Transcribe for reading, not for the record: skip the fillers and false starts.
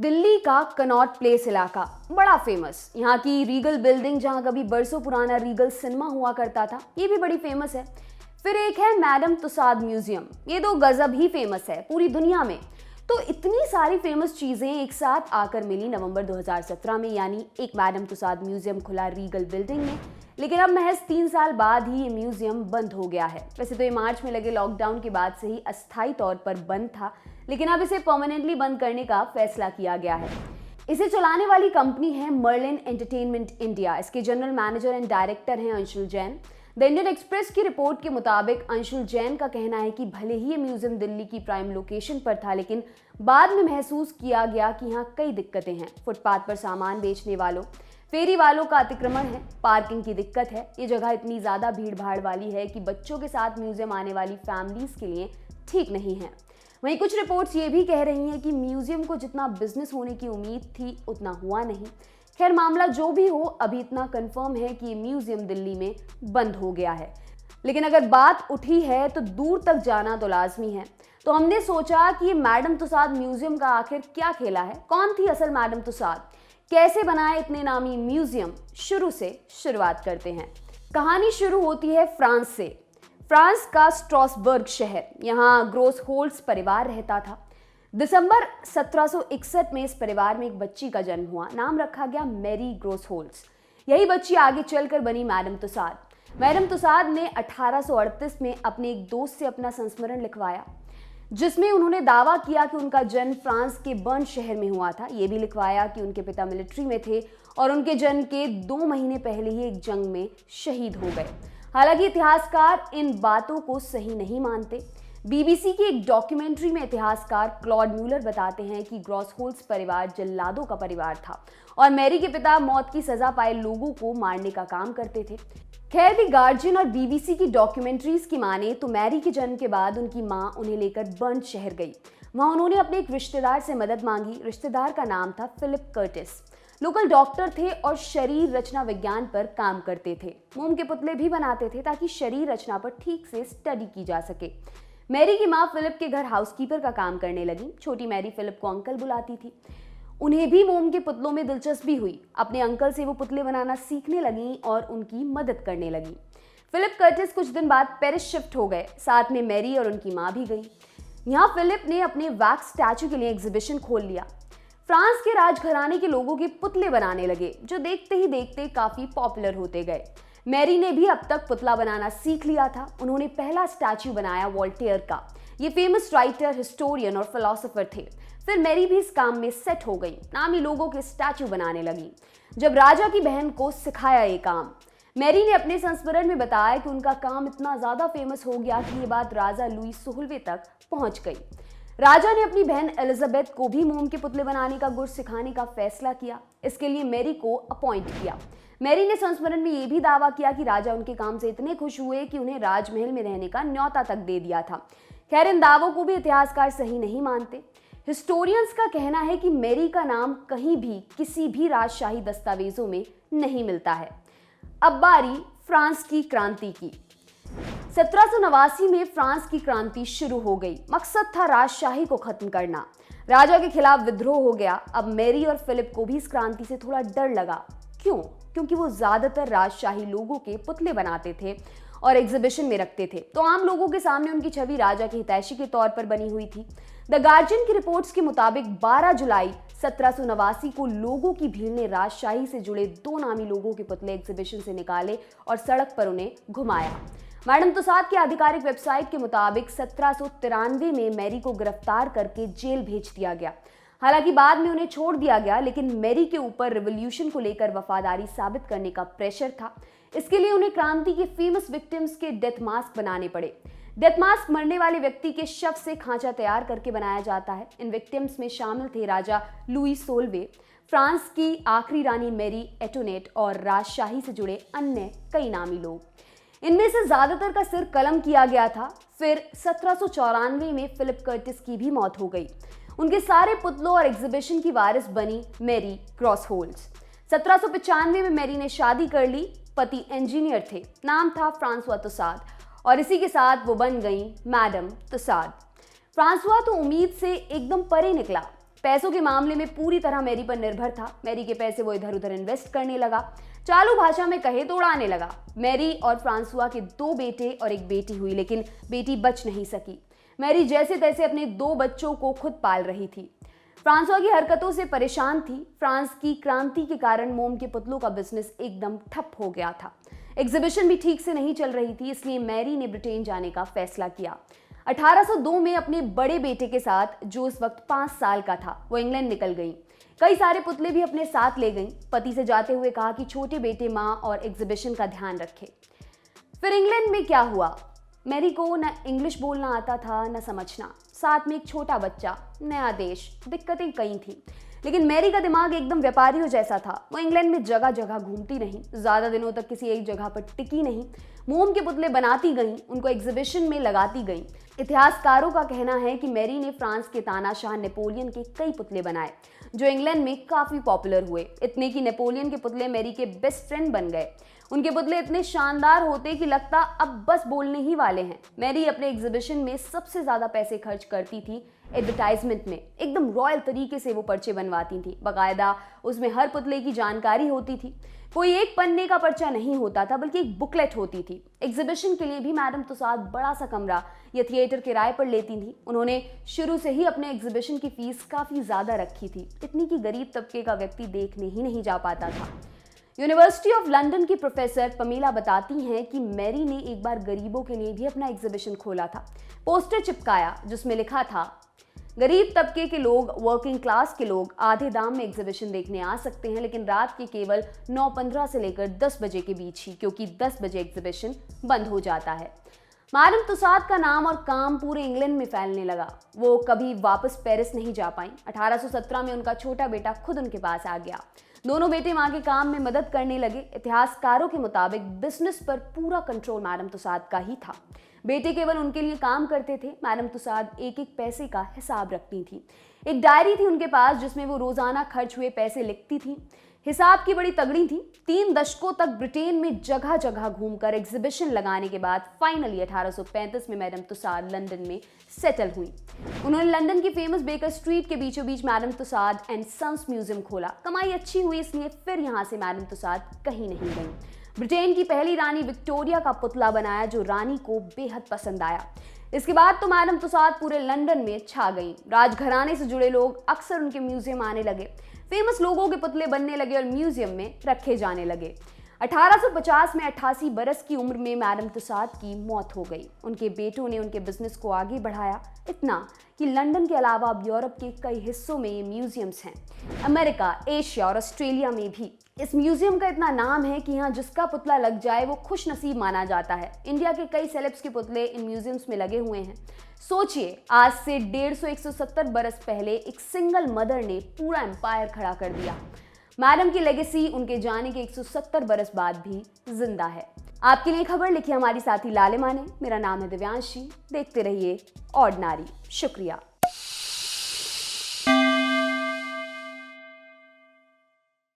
दिल्ली का Connaught place इलाका बड़ा फेमस। यहाँ की रीगल बिल्डिंग, जहाँ कभी बरसों पुराना रीगल सिनेमा हुआ करता था, ये भी बड़ी फेमस है। फिर एक है मैडम तुसाद म्यूजियम, ये तो गजब ही फेमस है पूरी दुनिया में। तो इतनी सारी फेमस चीजें एक साथ आकर मिली नवंबर 2017 में, यानी एक मैडम तुसाद म्यूजियम खुला रीगल बिल्डिंग में। लेकिन अब महज 3 साल बाद ही ये म्यूजियम बंद हो गया है। वैसे तो ये मार्च में लगे लॉकडाउन के बाद से ही अस्थायी तौर पर बंद था, लेकिन अब इसे परमानेंटली बंद करने का फैसला किया गया है। इसे चलाने वाली कंपनी है मर्लिन एंटरटेनमेंट इंडिया। इसके जनरल मैनेजर एंड डायरेक्टर हैं Anshul Jain. The Indian express की रिपोर्ट के मुताबिक अंशुल जैन का कहना है कि भले ही ये म्यूजियम दिल्ली की प्राइम लोकेशन पर था, लेकिन बाद में महसूस किया गया कि यहाँ कई दिक्कतें हैं। फुटपाथ पर सामान बेचने वालों, फेरी वालों का अतिक्रमण है, पार्किंग की दिक्कत है। ये जगह इतनी ज़्यादा भीड़ भाड़ वाली है कि बच्चों के साथ म्यूजियम आने वाली फैमिलीज के लिए ठीक नहीं है। वहीं कुछ रिपोर्ट्स ये भी कह रही हैं कि म्यूजियम को जितना बिजनेस होने की उम्मीद थी उतना हुआ नहीं। खैर, मामला जो भी हो, अभी इतना कंफर्म है कि ये म्यूजियम दिल्ली में बंद हो गया है। लेकिन अगर बात उठी है तो दूर तक जाना तो लाजमी है। तो हमने सोचा कि ये मैडम तुसाद म्यूजियम का आखिर क्या खेला है, कौन थी असल मैडम तुसाद, कैसे बनाए इतने नामी म्यूजियम। शुरू से शुरुआत करते हैं। कहानी शुरू होती है फ्रांस से। फ्रांस का स्ट्रासबर्ग शहर, यहाँ ग्रोसहोल्ड्स परिवार रहता था। दिसंबर 1761 में इस परिवार में एक बच्ची का जन्म हुआ। नाम रखा गया मैरी ग्रोसहोल्ड्स। यही बच्ची आगे चलकर बनी मैडम तुसाद। मैडम तुसाद ने 1838 में अपने एक दोस्त से अपना संस्मरण लिखवाया, जिसमें उन्होंने दावा किया कि उनका जन्म फ्रांस के बर्न शहर में हुआ था। ये भी लिखवाया कि उनके पिता मिलिट्री में थे और उनके जन्म के 2 महीने पहले ही एक जंग में शहीद हो गए। हालांकि इतिहासकार इन बातों को सही नहीं मानते। बीबीसी की एक डॉक्यूमेंट्री में इतिहासकार क्लॉड म्यूलर बताते हैं कि ग्रोसहोल्ड्स परिवार जल्लादों का परिवार था और मैरी के पिता मौत की सजा पाए लोगों को मारने का काम करते थे। खैर, दी गार्जियन और बीबीसी की डॉक्यूमेंट्रीज की माने तो मैरी के जन्म के बाद उनकी मां उन्हें लेकर बर्न शहर गई। वहां उन्होंने अपने एक रिश्तेदार से मदद मांगी। रिश्तेदार का नाम था फिलिप कर्टिस। लोकल डॉक्टर थे और शरीर रचना विज्ञान पर काम करते थे। मोम के पुतले भी बनाते थे ताकि शरीर रचना पर ठीक से स्टडी की जा सके। मैरी की मां फिलिप के घर हाउसकीपर का काम करने लगी। छोटी मैरी फिलिप को अंकल बुलाती थी। उन्हें भी मोम के पुतलों में दिलचस्पी हुई। अपने अंकल से वो पुतले बनाना सीखने लगी और उनकी मदद करने लगी। फिलिप कर्टिस कुछ दिन बाद पेरिस शिफ्ट हो गए। साथ में मैरी और उनकी मां भी गई। यहाँ फिलिप ने अपने वैक्स स्टैचू के लिए एग्जीबिशन खोल लिया। फ्रांस के राजघराने के लोगों के पुतले बनाने लगे, जो देखते ही देखते काफी पॉपुलर होते गए। मैरी ने भी अब तक पुतला बनाना सीख लिया था। उन्होंने पहला स्टैचू बनाया वोल्टेयर का। ये फेमस राइटर, हिस्टोरियन और फिलोसोफर थे। फिर मैरी भी इस काम में सेट हो गई, नामी लोगों के स्टैचू बनाने लगी। जब राजा की बहन को सिखाया ये काम, मैरी ने अपने संस्मरण में बताया कि उनका काम इतना ज्यादा फेमस हो गया कि ये बात राजा लुई 16वें तक पहुंच गई। राजा ने अपनी बहन एलिजाबेथ को भी मोम के पुतले बनाने का गुर सिखाने का फैसला किया। इसके लिए मैरी को अपॉइंट किया। मैरी ने संस्मरण में यह भी दावा किया कि राजा उनके काम से इतने खुश हुए कि उन्हें राजमहल में रहने का न्योता तक दे दिया था। खैर, इन दावों को भी इतिहासकार सही नहीं मानते। हिस्टोरियंस का कहना है कि मैरी का नाम कहीं भी किसी भी राजशाही दस्तावेजों में नहीं मिलता है। अब बारी फ्रांस की क्रांति की। 1789 में फ्रांस की क्रांति शुरू हो गई। मकसद था राजशाही को खत्म करना। राजा के खिलाफ विद्रोह हो गया। अब मैरी और फिलिप को भी इस क्रांति से थोड़ा डर लगा। क्यों? क्योंकि वो ज्यादातर राजशाही लोगों के पुतले बनाते थे और एग्जीबिशन में रखते थे, तो आम लोगों के सामने उनकी छवि राजा के हितैषी के तौर पर बनी हुई थी। द गार्जियन की रिपोर्ट्स के मुताबिक 12 जुलाई 1789 को लोगों की भीड़ ने राजशाही से जुड़े 2 नामी लोगों के पुतले एग्जीबिशन से निकाले और सड़क पर उन्हें घुमाया। मैडम तुसाद की आधिकारिक वेबसाइट के मुताबिक 1793 में मैरी को गिरफ्तार करके जेल भेज दिया गया। हालांकि बाद में उन्हें छोड़ दिया गया, लेकिन मैरी के ऊपर रिवॉल्यूशन को लेकर वफादारी साबित करने का प्रेशर था। इसके लिए उन्हें क्रांति के फेमस विक्टिम्स के डेथ मास्क बनाने पड़े। डेथ मास्क मरने वाले व्यक्ति के शव से खांचा तैयार करके बनाया जाता है। इन विक्टिम्स में शामिल थे राजा लुई 16वें, फ्रांस की आखिरी रानी मैरी एंटोनेट और राजशाही से जुड़े अन्य कई नामी लोग। इनमें से ज्यादातर का सिर कलम किया गया था। फिर 1794 में फिलिप कर्टिस की भी मौत हो गई। उनके सारे पुतलों और एग्जीबिशन की वारिस बनी मैरी ग्रोसहोल्ड्स। 1795 में मैरी ने शादी कर ली। पति इंजीनियर थे, नाम था फ्रांसवा तुसाद, और इसी के साथ वो बन गई मैडम तुसाद। फ्रांसवा तो उम्मीद से एकदम परे निकला। पैसों के मामले में पूरी तरह मैरी पर निर्भर था। मैरी के पैसे वो इधर उधर इन्वेस्ट करने लगा, चालू भाषा में कहे तो उड़ाने लगा। मैरी और फ्रांसुआ के 2 बेटे और एक बेटी हुई, लेकिन बेटी बच नहीं सकी। मैरी जैसे तैसे अपने 2 बच्चों को खुद पाल रही थी। फ्रांसुआ की हरकतों से परेशान थी। फ्रांस की क्रांति के कारण मोम के पुतलों का बिजनेस एकदम ठप हो गया था। एग्जीबिशन भी ठीक से नहीं चल रही थी, इसलिए मैरी ने ब्रिटेन जाने का फैसला किया। 1802 में अपने बड़े बेटे के साथ, जो उस वक्त 5 साल का था, वो इंग्लैंड निकल गई। कई सारे पुतले भी अपने साथ ले गई। पति से जाते हुए कहा कि छोटे बेटे, माँ और एग्जीबिशन का ध्यान रखे। फिर इंग्लैंड में क्या हुआ? मैरी को न इंग्लिश बोलना आता था न समझना, साथ में एक छोटा बच्चा, नया देश, दिक्कतें कई थी। लेकिन मैरी का दिमाग एकदम व्यापारियों जैसा था। वो इंग्लैंड में जगह जगह घूमती रही, ज्यादा दिनों तक किसी एक जगह पर टिकी नहीं। मोम के पुतले बनाती गई, उनको एग्जीबिशन में लगाती गई। इतिहासकारों का कहना है कि मैरी ने फ्रांस के तानाशाह नेपोलियन के कई पुतले बनाए, जो इंग्लैंड में काफी पॉपुलर हुए। इतने कि नेपोलियन के पुतले मैरी के बेस्ट फ्रेंड बन गए। उनके पुतले इतने शानदार होते कि लगता अब बस बोलने ही वाले हैं। मैरी अपने एग्जीबिशन में सबसे ज्यादा पैसे खर्च करती थी एडवर्टाइजमेंट में। एकदम रॉयल तरीके से वो पर्चे बनवाती थी, बाकायदा उसमें हर पुतले की जानकारी होती थी। कोई एक पन्ने का पर्चा नहीं होता था, बल्कि एक बुकलेट होती थी। एग्जीबिशन के लिए भी मैडम तुसाद बड़ा सा कमरा या थिएटर किराए पर लेती थी। उन्होंने शुरू से ही अपने एग्जीबिशन की फीस काफी ज्यादा रखी थी, इतनी कि गरीब तबके का व्यक्ति देखने ही नहीं जा पाता था। यूनिवर्सिटी ऑफ लंदन की प्रोफेसर पमीला बताती हैं कि मैरी ने एक बार गरीबों के लिए भी अपना एग्जीबिशन खोला था। पोस्टर चिपकाया जिसमें लिखा था, गरीब तबके के लोग, वर्किंग क्लास के लोग आधे दाम में एग्जीबिशन देखने आ सकते हैं, लेकिन रात के केवल 9:15 से लेकर 10 बजे के बीच ही, क्योंकि 10 बजे एग्जीबिशन बंद हो जाता है। मैडम तुसाद का नाम और काम पूरे इंग्लैंड में फैलने लगा। वो कभी वापस पेरिस नहीं जा पाई। 1817 में उनका छोटा बेटा खुद उनके पास आ गया। दोनों बेटे मां के काम में मदद करने लगे। इतिहासकारों के मुताबिक बिजनेस पर पूरा कंट्रोल मैडम तुसाद का ही था। बेटे केवल उनके लिए काम करते थे। मैडम तुसाद एक एक पैसे का हिसाब रखती थी। एक डायरी थी उनके पास जिसमें वो रोजाना खर्च हुए पैसे लिखती थी। हिसाब की बड़ी तगड़ी थी। 3 दशकों तक ब्रिटेन में जगह जगह घूमकर एग्जीबिशन लगाने के बाद फाइनली 1835 में मैडम तुसाद लंदन में सेटल हुई। उन्होंने लंदन की फेमस बेकर स्ट्रीट के बीचों बीच madam Tussaud and sons museum खोला। कमाई अच्छी हुई, इसलिए फिर यहाँ से मैडम तुसाद कहीं नहीं गई। ब्रिटेन की पहली रानी विक्टोरिया का पुतला बनाया, जो रानी को बेहद पसंद आया। इसके बाद तो मैडम तुसाद पूरे लंदन में छा गई। राजघराने से जुड़े लोग अक्सर उनके म्यूजियम आने लगे। फेमस लोगों के पुतले बनने लगे और म्यूजियम में रखे जाने लगे। 1850 में 88 बरस की उम्र में मैडम तुसाद की मौत हो गई। उनके बेटों ने उनके बिजनेस को आगे बढ़ाया, इतना कि लंदन के अलावा अब यूरोप के कई हिस्सों में ये म्यूजियम्स हैं। अमेरिका, एशिया और ऑस्ट्रेलिया में भी इस म्यूजियम का इतना नाम है कि यहाँ जिसका पुतला लग जाए वो खुश नसीब माना जाता है। इंडिया के कई सेलेब्स के पुतले इन म्यूजियम्स में लगे हुए हैं। सोचिए, आज से 150-170 बरस पहले एक सिंगल मदर ने पूरा एम्पायर खड़ा कर दिया। मैडम की लेगेसी उनके जाने के 170 बरस बाद भी जिंदा है। आपके लिए खबर लिखी हमारी साथी लालिमा ने। मेरा नाम है दिव्यांशी। देखते रहिए ऑर्डिनरी। शुक्रिया।